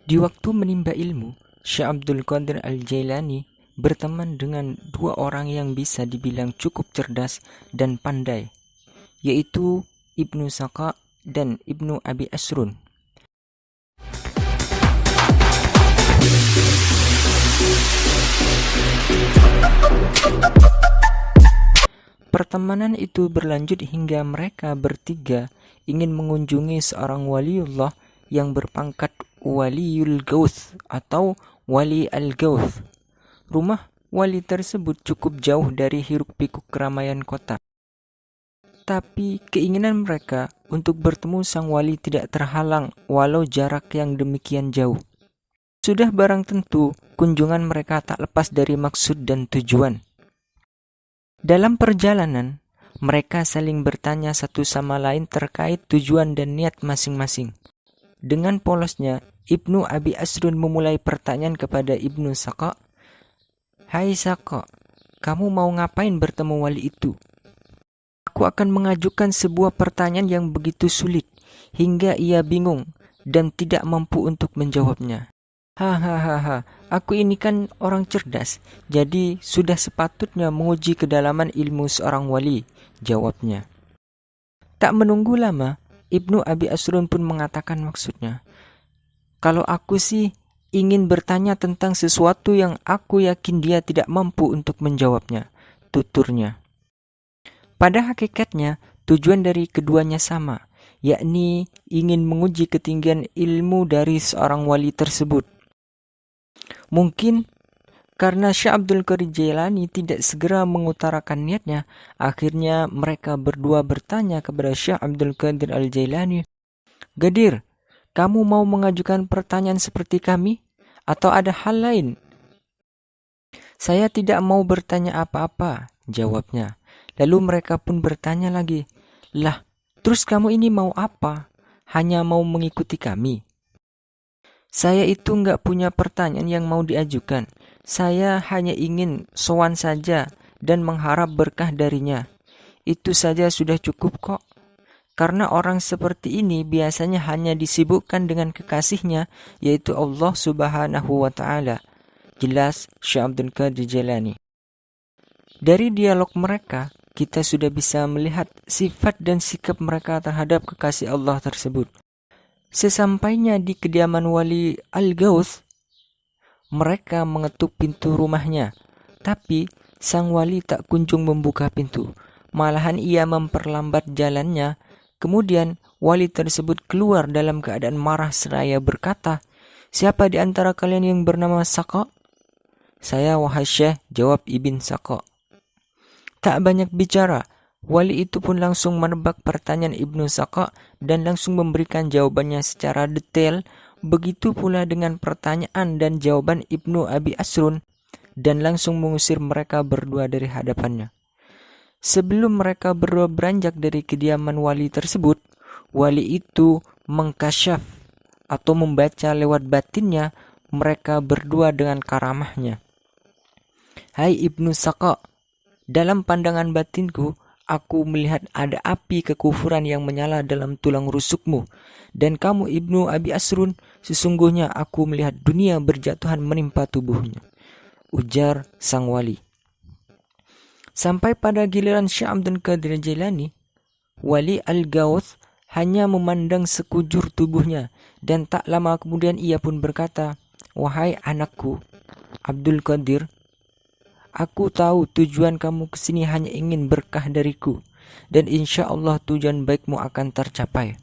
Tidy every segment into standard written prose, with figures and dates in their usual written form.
Di waktu menimba ilmu, Syekh Abdul Qadir Al-Jailani berteman dengan dua orang yang bisa dibilang cukup cerdas dan pandai, yaitu Ibnu Saka dan Ibnu Abi Asrun. Pertemanan itu berlanjut hingga mereka bertiga ingin mengunjungi seorang waliullah yang berpangkat Waliul Gauth atau Wali Al-Gauth. Rumah wali tersebut cukup jauh dari hiruk-pikuk keramaian kota. Tapi keinginan mereka untuk bertemu sang wali tidak terhalang walau jarak yang demikian jauh. Sudah barang tentu, kunjungan mereka tak lepas dari maksud dan tujuan. Dalam perjalanan, mereka saling bertanya satu sama lain terkait tujuan dan niat masing-masing. Dengan polosnya, Ibnu Abi Asrun memulai pertanyaan kepada Ibnu Saka. "Hai Saka, kamu mau ngapain bertemu wali itu? Aku akan mengajukan sebuah pertanyaan yang begitu sulit, hingga ia bingung dan tidak mampu untuk menjawabnya." Hahaha, aku ini kan orang cerdas, jadi sudah sepatutnya menguji kedalaman ilmu seorang wali, jawabnya. Tak menunggu lama, Ibnu Abi Asrun pun mengatakan maksudnya. Kalau aku sih ingin bertanya tentang sesuatu yang aku yakin dia tidak mampu untuk menjawabnya, tuturnya. Pada hakikatnya, tujuan dari keduanya sama, yakni ingin menguji ketinggian ilmu dari seorang wali tersebut. Mungkin karena Syekh Abdul Qadir Jailani tidak segera mengutarakan niatnya, akhirnya mereka berdua bertanya kepada Syekh Abdul Qadir Al-Jailani, "Gadir, kamu mau mengajukan pertanyaan seperti kami? Atau ada hal lain?" "Saya tidak mau bertanya apa-apa," jawabnya. Lalu mereka pun bertanya lagi, "Lah, terus kamu ini mau apa? Hanya mau mengikuti kami?" "Saya itu nggak punya pertanyaan yang mau diajukan. Saya hanya ingin sowan saja dan mengharap berkah darinya. Itu saja sudah cukup kok. Karena orang seperti ini biasanya hanya disibukkan dengan kekasihnya, yaitu Allah Subhanahu wa Ta'ala." Jelas Syekh Abdul Qadir Jailani. Dari dialog mereka, kita sudah bisa melihat sifat dan sikap mereka terhadap kekasih Allah tersebut. Sesampainya di kediaman Wali Al-Gauth, mereka mengetuk pintu rumahnya, tapi sang wali tak kunjung membuka pintu. Malahan ia memperlambat jalannya. Kemudian wali tersebut keluar dalam keadaan marah seraya berkata, "Siapa di antara kalian yang bernama Saka?" "Saya, wahai Syekh," jawab Ibn Saka. Tak banyak bicara, wali itu pun langsung menebak pertanyaan Ibnu Saka dan langsung memberikan jawabannya secara detail. Begitu pula dengan pertanyaan dan jawaban Ibnu Abi Asrun, dan langsung mengusir mereka berdua dari hadapannya. Sebelum mereka berdua beranjak dari kediaman wali tersebut, wali itu mengkasyaf atau membaca lewat batinnya mereka berdua dengan karamahnya. "Hai Ibnu Saka, dalam pandangan batinku, aku melihat ada api kekufuran yang menyala dalam tulang rusukmu. Dan kamu Ibnu Abi Asrun, sesungguhnya aku melihat dunia berjatuhan menimpa tubuhnya," ujar sang wali. Sampai pada giliran Syekh Abdul Qadir Jailani, Wali Al-Gauth hanya memandang sekujur tubuhnya, dan tak lama kemudian ia pun berkata, "Wahai anakku, Abdul Qadir, aku tahu tujuan kamu kesini hanya ingin berkah dariku, dan insya Allah tujuan baikmu akan tercapai."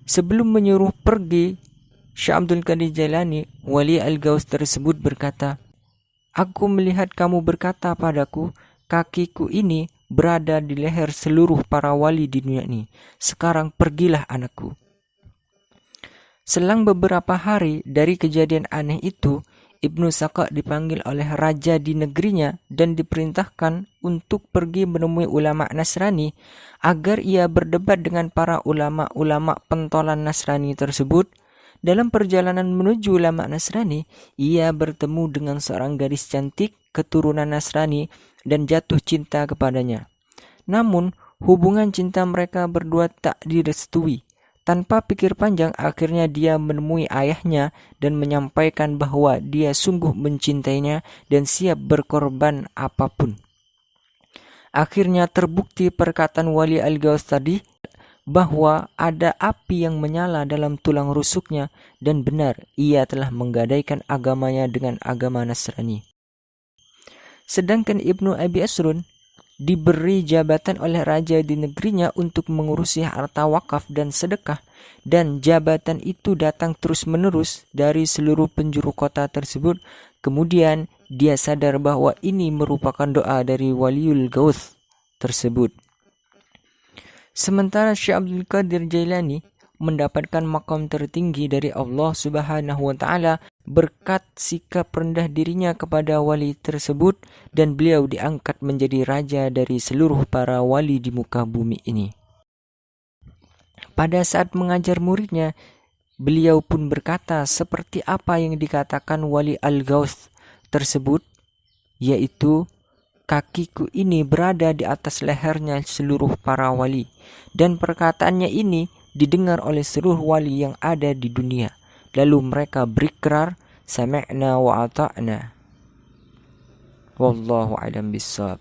Sebelum menyuruh pergi, Syekh Abdul Qadir Jailani, Wali Al-Gauth tersebut berkata, "Aku melihat kamu berkata padaku, kakiku ini berada di leher seluruh para wali di dunia ini. Sekarang pergilah anakku." Selang beberapa hari dari kejadian aneh itu, Ibnu Saka dipanggil oleh raja di negerinya dan diperintahkan untuk pergi menemui ulama Nasrani agar ia berdebat dengan para ulama-ulama pentolan Nasrani tersebut. Dalam perjalanan menuju ulama Nasrani, ia bertemu dengan seorang gadis cantik keturunan Nasrani dan jatuh cinta kepadanya. Namun, hubungan cinta mereka berdua tak direstui. Tanpa pikir panjang, akhirnya dia menemui ayahnya dan menyampaikan bahwa dia sungguh mencintainya dan siap berkorban apapun. Akhirnya terbukti perkataan Wali Al-Ghaus tadi bahwa ada api yang menyala dalam tulang rusuknya, dan benar ia telah menggadaikan agamanya dengan agama Nasrani. Sedangkan Ibnu Abi Asrun diberi jabatan oleh raja di negerinya untuk mengurusi harta wakaf dan sedekah, dan jabatan itu datang terus-menerus dari seluruh penjuru kota tersebut. Kemudian dia sadar bahwa ini merupakan doa dari Waliul Gauth tersebut. Sementara Syekh Abdul Qadir Jailani mendapatkan makam tertinggi dari Allah Subhanahu wa taala berkat sikap rendah dirinya kepada wali tersebut, dan beliau diangkat menjadi raja dari seluruh para wali di muka bumi ini. Pada saat mengajar muridnya, beliau pun berkata seperti apa yang dikatakan Wali Al-Gauth tersebut, yaitu, kakiku ini berada di atas lehernya seluruh para wali, dan perkataannya ini didengar oleh seluruh wali yang ada di dunia. Lalu mereka berikrar, sami'na wa ata'na. Wallahu a'lam bishawab.